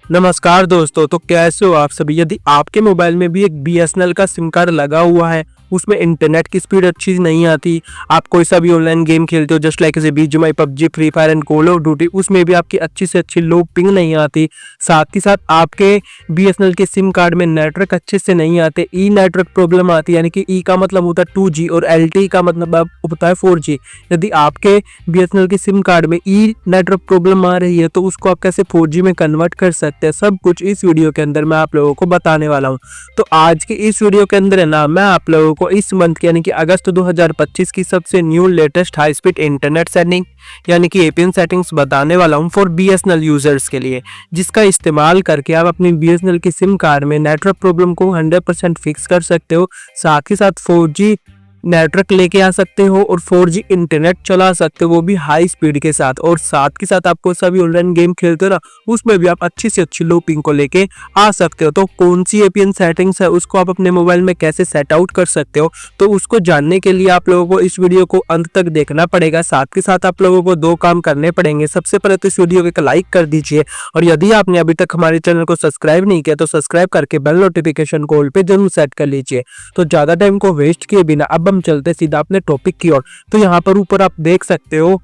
नमस्कार दोस्तों, तो कैसे हो आप सभी। यदि आपके मोबाइल में भी एक बीएसएनएल का सिम कार्ड लगा हुआ है, उसमें इंटरनेट की स्पीड अच्छी नहीं आती, आप कोई सा भी ऑनलाइन गेम खेलते हो just like BGMI, PUBG, free fire and call of duty, उसमें भी आपकी अच्छी से अच्छी लो पिंग नहीं आती। साथ ही साथ आपके बीएसएनएल के सिम कार्ड में नेटवर्क अच्छे से नहीं आते, ई नेटवर्क प्रॉब्लम आती है। यानी कि ई का मतलब होता है 2G और एलटी का मतलब होता है 4G। यदि आपके बीएसएनएल के सिम कार्ड में ई नेटवर्क प्रॉब्लम आ रही है तो उसको आप कैसे 4G में कन्वर्ट कर सकते हैं, सब कुछ इस वीडियो के अंदर मैं आप लोगों को बताने वाला हूं। तो आज के इस वीडियो के अंदर है ना, मैं आप लोगों को इस मंथ यानी कि अगस्त 2025 की सबसे new latest high speed internet setting यानी कि एपीएन सेटिंग्स बताने वाला हूं फॉर बीएसएनएल यूजर्स के लिए, जिसका इस्तेमाल करके आप अपनी बीएसएनएल की सिम कार्ड में नेटवर्क प्रॉब्लम को 100% फिक्स कर सकते हो। साथ ही साथ 4G नेटवर्क लेके आ सकते हो और 4G इंटरनेट चला सकते हो, वो भी हाई स्पीड के साथ। और साथ के साथ आपको सभी ऑनलाइन गेम खेलते हो ना, उसमें भी आप अच्छी से अच्छी लो पिंग को लेके आ सकते हो। तो कौन सी एपीएन सेटिंग्स है, उसको आप अपने मोबाइल में कैसे सेट आउट कर सकते हो, तो उसको जानने के लिए आप लोगों को इस वीडियो को अंत तक देखना पड़ेगा। साथ के साथ आप लोगों को दो काम करने पड़ेंगे। सबसे पहले तो इस वीडियो को एक लाइक कर दीजिए, और यदि आपने अभी तक हमारे चैनल को सब्सक्राइब नहीं किया तो सब्सक्राइब करके बेल नोटिफिकेशन को ऑल पे जरूर सेट कर लीजिए। तो ज्यादा टाइम को वेस्ट किए बिना अब हम चलते सीधा अपने टॉपिक की ओर। तो यहाँ पर ऊपर आप देख सकते हो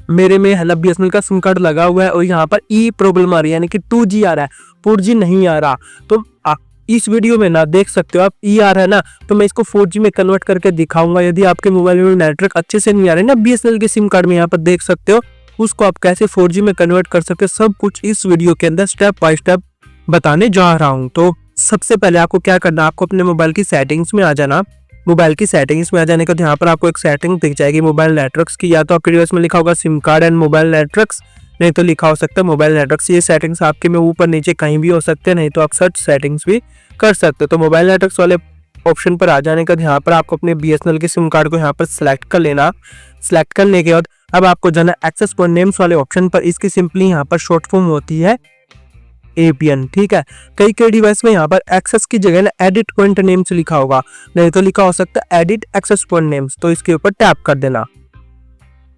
मेरे में है ना बीएसएनएल का सिम कार्ड लगा हुआ है, और यहाँ पर ई प्रॉब्लम आ रही है यानी कि 2G आ रहा है, 4G नहीं आ रहा। तो इस वीडियो में ना देख सकते हो आप ई आ रहा है ना, तो मैं इसको 4G में कन्वर्ट करके दिखाऊंगा। यदि आपके मोबाइल में नेटवर्क अच्छे से नहीं आ रहा है ना बीएसएनएल के सिम कार्ड में, यहाँ पर देख सकते हो, उसको आप कैसे 4G में कन्वर्ट कर सकते हो, सब कुछ इस वीडियो के अंदर स्टेप बाय स्टेप बताने जा रहा हूँ। तो सबसे पहले आपको क्या करना, आपको अपने मोबाइल की सेटिंग्स में आ जाना। मोबाइल की सेटिंग्स में आ जाने के बाद यहाँ पर आपको एक सेटिंग दिख जाएगी मोबाइल नेटवर्क्स की, या तो आपके डिवाइस में लिखा होगा SIM card and mobile networks, नहीं तो लिखा हो सकता है मोबाइल नेटवर्क्स। ये सेटिंग्स आपके में ऊपर नीचे कहीं भी हो सकते हैं, नहीं तो आप सर्च सेटिंग्स भी कर सकते हो। तो मोबाइल नेटवर्क्स वाले ऑप्शन पर आ जाने के बाद यहाँ पर आपको अपने बीएसएनएल के सिम कार्ड को यहाँ पर सिलेक्ट कर लेना। सिलेक्ट करने के बाद अब आपको जाना एक्सेस पॉइंट नेम्स वाले ऑप्शन पर। इसकी सिंपली यहाँ पर शॉर्ट फॉर्म होती है एपीएन, ठीक है। कई डिवाइस में यहाँ पर एक्सेस की जगह ना एडिट पॉइंट नेम्स लिखा होगा, नहीं तो लिखा हो सकता है एडिट एक्सेस पॉइंट नेम्स। तो इसके ऊपर टैप कर देना।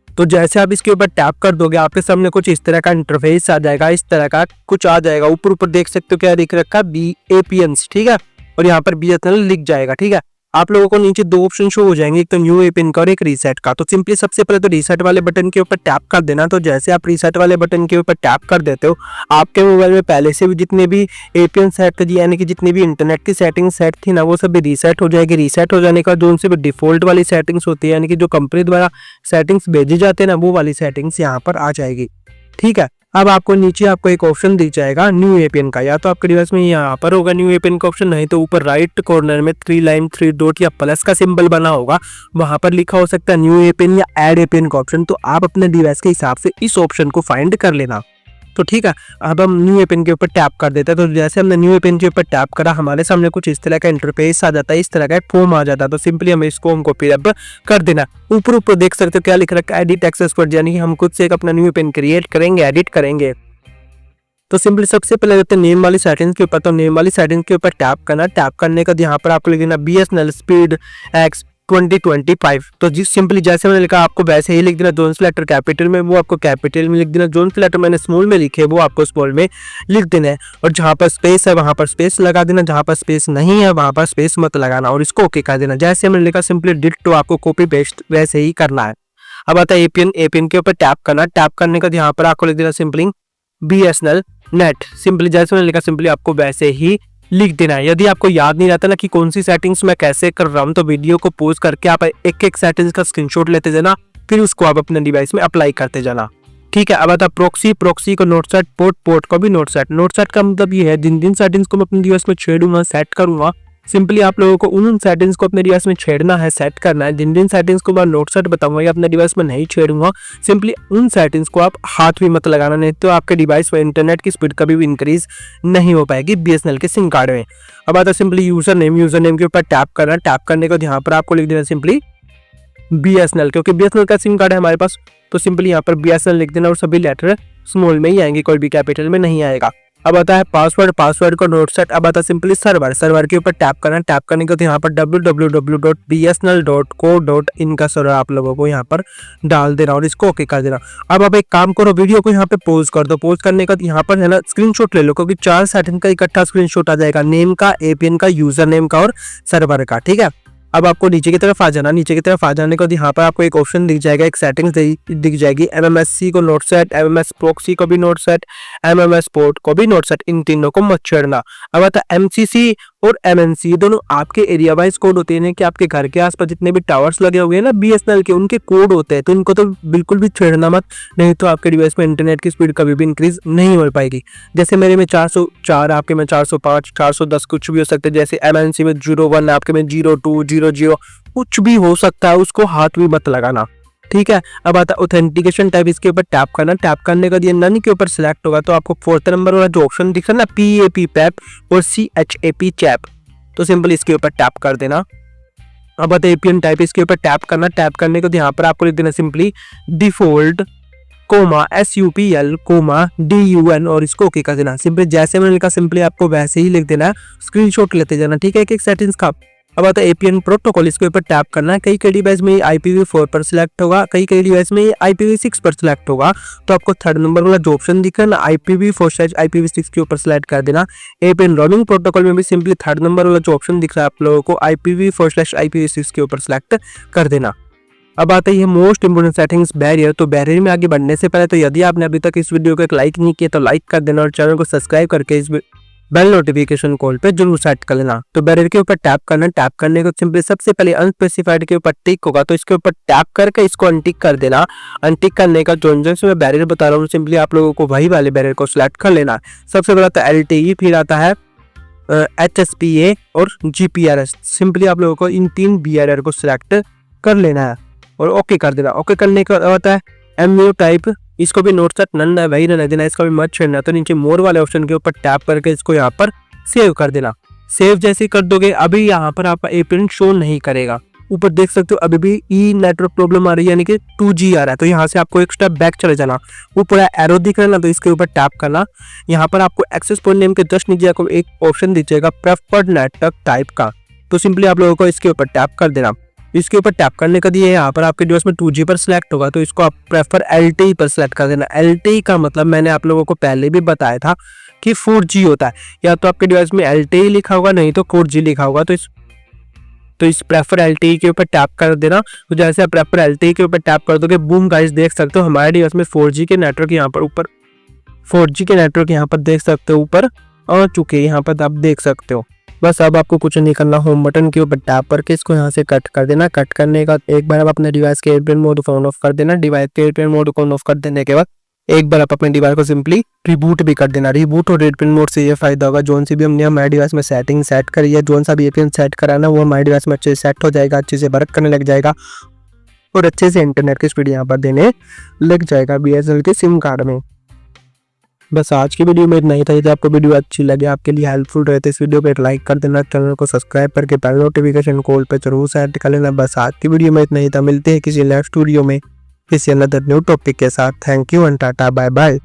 तो जैसे आप इसके ऊपर टैप कर दोगे आपके सामने कुछ इस तरह का इंटरफेस आ जाएगा, इस तरह का कुछ आ जाएगा। ऊपर देख सकते हो क्या लिख रखा है, बी एपीएन्स, ठीक है, और यहाँ पर बीएसएनएल लिख जाएगा, ठीक है। आप लोगों को नीचे दो ऑप्शन शो हो जाएंगे, एक तो न्यू एपीएन का और एक रीसेट का। तो सिंपली सबसे पहले तो रीसेट वाले बटन के ऊपर टैप कर देना। तो जैसे आप रीसेट वाले बटन के ऊपर टैप कर देते हो, आपके मोबाइल में पहले से भी जितने भी एपीएन सेट थी यानी कि जितनी भी इंटरनेट की सेटिंग सेट थी ना, वो सब भी रीसेट हो जाएगी। रीसेट हो जाने का जो उनसे भी डिफॉल्ट वाली सेटिंग्स होती है यानी कि जो कंपनी द्वारा सेटिंग्स भेजी जाते हैं ना, वो वाली सेटिंग्स यहाँ पर आ जाएगी, ठीक है। अब आपको नीचे आपको एक ऑप्शन दिख जाएगा न्यू एपीएन का, या तो आपके डिवाइस में यहाँ पर होगा न्यू एपीएन का ऑप्शन, नहीं तो ऊपर राइट कॉर्नर में 3 लाइन 3 डॉट या प्लस का सिंबल बना होगा, वहां पर लिखा हो सकता है न्यू एपीएन या ऐड एपीएन का ऑप्शन। तो आप अपने डिवाइस के हिसाब से इस ऑप्शन को फाइंड कर लेना। तो ठीक है, अब हम न्यू एपीएन के ऊपर टैप कर देते हैं। तो जैसे हमने न्यू एपीएन के ऊपर टैप करा, हमारे सामने कुछ इस तरह का इंटरफेस आ जाता है, इस तरह का एक फॉर्म आ जाता है। तो सिंपली हमें इसको हमको फिलअप कर देना। ऊपर देख सकते हो क्या लिख रखा है, एडिट एक्सेस पॉइंट, यानी कि हम खुद से एक अपना न्यू एपीएन क्रिएट करेंगे, एडिट करेंगे। तो सिंपली सबसे पहले जाते हैं नेम वाली सेटिंग्स के ऊपर। तो नेम वाली सेटिंग के ऊपर टैप करना। टैप करने का यहाँ पर आपको लिख देना बीएसएनएल स्पीड एक्स 2025। तो जिस सिंपली जैसे मैंने लिखा आपको वैसे ही लिख देना। जोन से लेटर कैपिटल में वो आपको कैपिटल में लिख देना, जोन से लेटर मैंने स्मॉल में लिखे वो आपको स्मॉल में लिख देना है, और जहाँ पर स्पेस है वहां पर स्पेस लगा देना, जहाँ पर स्पेस नहीं है वहां पर स्पेस मत लगाना, और इसको ओके कर देना। जैसे मैंने लिखा सिंपली डिट्टो आपको कॉपी पेस्ट वैसे ही करना है। अब आता है एपीएन के ऊपर टैप करना। टैप करने का यहाँ पर आपको लिख देना सिंपली बीएसएनएल नेट, सिंपली जैसे मैंने लिखा सिंपली आपको वैसे ही लिख देना है। यदि आपको याद नहीं रहता ना कि कौन सी सेटिंग्स मैं कैसे कर रहा हूँ, तो वीडियो को पॉज करके आप एक एक सेटिंग्स का स्क्रीनशॉट लेते जाना, फिर उसको आप अपने डिवाइस में अप्लाई करते जाना, ठीक है। अब आता प्रोक्सी को नोट सेट, पोर्ट को भी नोट सेट। नोट सेट का मतलब ये है जिन सेटिंग्स को मैं अपने डिवाइस में छेड़ूंगा, सेट करूंगा, सिंपली आप लोगों को उन सेटिंग्स को अपने डिवाइस में छेड़ना है, सेट करना है। जिन सेटिंग्स को मैं नोट सेट बताऊंगा या अपने डिवाइस में नहीं छेड़ूंगा, सिंपली उन सेटिंग्स को आप हाथ भी मत लगाना, नहीं तो आपके डिवाइस में इंटरनेट की स्पीड कभी भी इंक्रीज नहीं हो पाएगी बीएसएनएल के सिम कार्ड में। अब आता है सिंपली यूजर नेम के ऊपर टैप करना। टैप करने को यहाँ पर आपको लिख देना सिंपली बीएसएनएल, क्योंकि बीएसएनएल का सिम कार्ड है हमारे पास, तो सिंपली यहाँ पर बीएसएनएल लिख देना, और सभी लेटर स्मॉल में ही आएंगे, कोई भी कैपिटल में नहीं आएगा। अब आता है पासवर्ड, पासवर्ड को नोट सेट। अब आता है सिंपली सर्वर, सर्वर के ऊपर टैप करना, टैप करने के बाद यहाँ पर www.bsnl.co.in का सर्वर आप लोगों को यहाँ पर डाल देना और इसको ओके कर देना। अब आप एक काम करो, वीडियो को यहाँ पे पॉज कर दो, पॉज करने के बाद यहाँ पर है ना स्क्रीनशॉट ले लो, क्योंकि 4 सेकंड का इकट्ठा स्क्रीनशॉट आ जाएगा, नेम का, एपीएन का, यूजर नेम का और सर्वर का, ठीक है। अब आपको नीचे की तरफ आ जाना, नीचे की तरफ आ जाने के बाद यहाँ पर आपको एक ऑप्शन दिख जाएगा, एक सेटिंग्स दिख जाएगी, MMSC को नोट सेट, MMS प्रॉक्सी को भी नोट सेट, MMS पोर्ट को भी नोट सेट, इन तीनों को मत छेड़ना। अब आता है MCC और MNC, दोनों आपके एरिया वाइज कोड होते हैं कि आपके घर के आसपास जितने भी टावर्स लगे हुए हैं ना BSNL के, उनके कोड होते हैं, तो इनको तो बिल्कुल भी छेड़ना मत, नहीं तो आपके डिवाइस में इंटरनेट की स्पीड कभी भी इंक्रीज नहीं हो पाएगी। जैसे मेरे में 404, आपके में 405, 410 कुछ भी हो सकता है। जैसे MNC में 01, आपके में 02, 00 कुछ भी हो सकता है, उसको हाथ भी मत लगाना, ठीक है। अब आता है ऑथेंटिकेशन टाइप, इसके ऊपर टैप करना, टैप करने के बाद ये नन के ऊपर सिलेक्ट होगा, तो आपको 4th नंबर वाला जो ऑप्शन दिख रहा है ना PAP पैप और CHAP चैप, तो सिंपल इसके ऊपर टैप कर देना। अब आता है APN टाइप, इसके ऊपर टैप करना, टैप करने के बाद यहाँ पर आपको लिख देना सिंपली डिफॉल्ट SUPL DUN और इसको ओके कर देना। सिंपली जैसे मैंने लिखा सिंपली आपको वैसे ही लिख देना, स्क्रीनशॉट लेते जाना, ठीक है, एक सेटिंग्स का। अब आता है APN प्रोटोकॉल, इसके ऊपर टैप करना है। कई डिवाइस में IPv4 पर सिलेक्ट होगा, कई डिवाइस में IPv6 पर सिलेक्ट होगा, तो आपको 3rd नंबर वाला जो ऑप्शन दिख रहा है ना IPv4 IPv6 के ऊपर सिलेक्ट कर देना। APN रोमिंग प्रोटोकॉल में भी सिंपली 3rd नंबर वाला जो ऑप्शन दिख रहा है आप लोगों को IPv4 IPv6 के ऊपर सिलेक्ट कर देना। अब आता है मोस्ट इंपोर्टेंट सेटिंग्स बैरियर, तो बैरियर में आगे बढ़ने से पहले तो यदि आपने अभी तक इस वीडियो को एक लाइक नहीं किया तो लाइक कर देना और चैनल को सब्सक्राइब करके इस बेल नोटिफिकेशन कॉल पे जरूर सेट कर लेना। तो बैरियर के ऊपर टैप करना, टैप करने को सिंपली सबसे पहले अनस्पेसिफाइड के ऊपर टिक होगा, तो इसके ऊपर टैप करके इसको अनटिक कर देना। अनटिक करने का जो मैं बैरियर बता रहा हूँ सिंपली आप लोगों को वही वाले बैरियर को सिलेक्ट कर लेना। सबसे पहले आता है LTE, फिर आता है HSPA और GPRS। सिंपली आप लोगों को इन 3 बैरियर को सिलेक्ट कर लेना है और ओके कर देना। ओके करने का होता है MU टाइप, इसको भी नोट सेट नन है वही रहने देना, इसका भी मत छेड़ना। तो नीचे मोर वाले ऑप्शन के ऊपर टैप करके इसको यहाँ पर सेव कर देना। सेव जैसे कर दोगे अभी यहाँ पर आपका APN शो नहीं करेगा। ऊपर देख सकते हो अभी भी नेटवर्क प्रॉब्लम आ रही है, यानी कि 2G आ रहा है, तो यहाँ से आपको एक स्टेप बैक चले जाना। ऊपर एरो दिख रहा है ना, तो इसके ऊपर टैप करना। यहाँ पर आपको एक्सेस पॉइंट नेम के जस्ट नीचे आपको एक ऑप्शन दीजिएगा प्रेफर्ड नेटवर्क टाइप का, तो सिंपली आप लोगों को इसके ऊपर टैप कर देना। इसके ऊपर टैप करने का दिए यहाँ पर आपके डिवाइस में 2G पर सिलेक्ट होगा, तो इसको आप प्रेफर LTE पर सिलेक्ट कर देना। LTE का मतलब मैंने आप लोगों को पहले भी बताया था कि 4G होता है, या तो आपके डिवाइस में LTE लिखा होगा नहीं तो 4G लिखा होगा, तो इस प्रेफर LTE के ऊपर टैप कर देना। तो जैसे आप प्रेफर LTE के ऊपर टैप कर दोगे, बूम गाइस देख सकते हो हमारे डिवाइस में 4G के नेटवर्क यहाँ पर ऊपर 4G के नेटवर्क यहाँ पर देख सकते हो ऊपर आ चुके हैं, यहाँ पर आप देख सकते हो। बस अब आपको कुछ नहीं करना, होम बटन के ऊपर टैप करके इसको यहाँ से कट कर देना। कट करने का एक बार आप अपने डिवाइस के एयरप्लेन मोड को ऑन ऑफ कर देना। डिवाइस के एयरप्लेन मोड को ऑन ऑफ कर देने के बाद एक बार आप अपने डिवाइस को सिंपली रिबूट भी कर देना। रिबूट और एयरप्लेन मोड से ये फायदा होगा, जोन सी भी हमने हमारे डिवाइस में सेटिंग सेट करी है, जोन सा भी एयरप्लेन सेट कराना वो हमारे डिवाइस में अच्छे से सेट हो जाएगा, अच्छे से वर्क करने लग जाएगा और अच्छे से इंटरनेट की स्पीड यहाँ पर देने लग जाएगा BSNL के सिम कार्ड में। बस आज की वीडियो में इतना ही था। यदि आपको वीडियो अच्छी लगे, आपके लिए हेल्पफुल रहे, तो इस वीडियो पे लाइक कर देना, चैनल को सब्सक्राइब करके बेल नोटिफिकेशन कॉल पे जरूर सेट कर लेना। बस आज की वीडियो में इतना ही था, मिलते हैं किसी नेक्स्ट वीडियो में किसी अनदर न्यू टॉपिक के साथ। Thank you and tata bye bye.